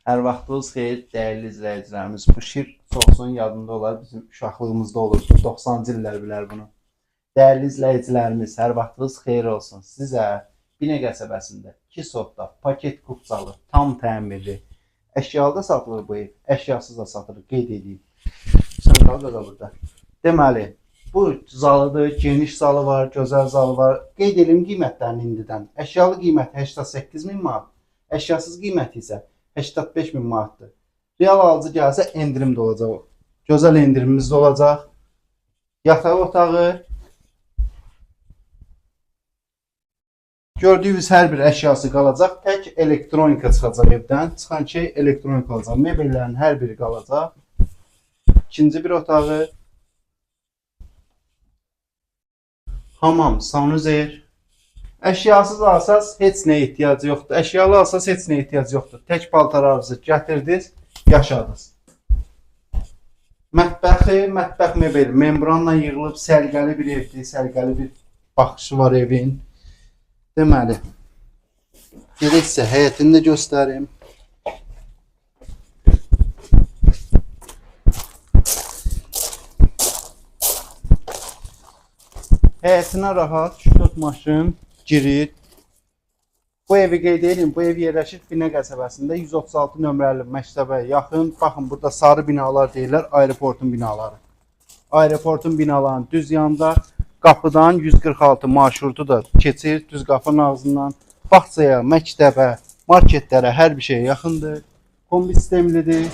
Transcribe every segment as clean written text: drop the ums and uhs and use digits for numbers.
Hər vaxtınız xeyir, dəyərli izləyicilərimiz. Bu şir çoxunuzun yadında olar, bizim uşaqlığımızda olurdu. 90-cı illər bilər bunu. Dəyərli izləyicilərimiz, hər vaxtınız xeyir olsun. Sizə Binə qəsəbəsində 2 sotda paket kupçalı, tam təmirli, əşyalı da satılır bu ev, əşyasız da satılır, qeyd edeyim. Sənqal da burada. Deməli, bu zalıdır, geniş zalı var, gözəl zalı var. Qeyd edeyim qiymətlərini indidən. Əşyalı qiyməti 88 min manat, əşyasız qiyməti isə 85 min manatdır. Real alıcı gəlsə endirim də olacaq. Gözəl endirimimiz də olacaq. Yataq otağı. Gördüyünüz hər bir əşyası qalacaq. Tək elektronika çıxacaq evdən. Çıxan şey elektronika olacaq. Mebellərin hər biri qalacaq. İkinci bir otağı. Hamam, sanuzer. Əşyasız alsaz heç nəyə ehtiyac yoxdur. Əşyalı alsaz heç nəyə ehtiyac yoxdur. Tək paltarlarınızı gətirdiniz, yaşadınız. Mətbəxi, mətbəx mebeli membranla yığılıb, sərgəli bir evdir, sərgəli bir baxışı var evin. Deməli, gedək sizə həyətini də göstərim. Həyətinə rahat 3-4 maşın girir. Bu evi qeyd edin, bu ev yerləşir Binə qəsəbəsində 136 nömrəli məktəbə yaxın. Baxın, burada sarı binalar deyirlər, aeroportun binaları. Aeroportun binalarının düz yanında qapıdan 146 marşrutu da keçir, düz qapının ağzından. Bağçaya, məktəbə, marketlərə hər bir şey yaxındır. Kombi sistemlidir.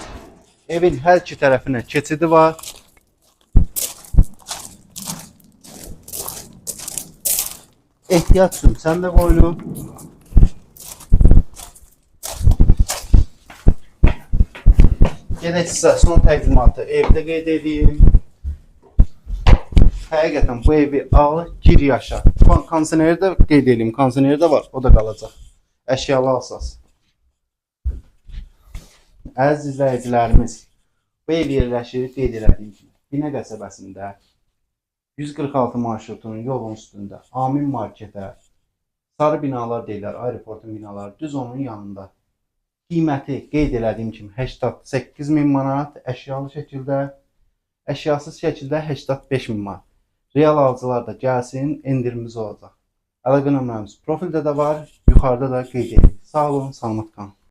Evin hər iki tərəfinə keçidi var. Ehtiyac üçün sən də qoyulub. Gedək sizə son təqdimatı evdə qeyd edeyim. Həqiqətən bu evi al, gir yaşa. Kondisioneri də qeyd edeyim, kondisioneri də var, o da qalacaq. Əşyalı alsaz. Əziz izləyicilərimiz, bu ev yerləşir, qeyd elədiyim kimi, Binə qəsəbəsində 146 marşrutunun yolun üstündə, Amin marketə, sarı binalar deyirlər, aeroportun binaları, düz onun yanında. Qiyməti qeyd elədiyim kimi 88 min manat, əşyalı şəkildə, əşyasız şəkildə 85 min manat. Real alıcılar da gəlsin, endirimimiz olacaq. Əlaqə nömrəmiz profildə də var, yuxarıda da qeyd edirik. Sağ olun, salamat qalın.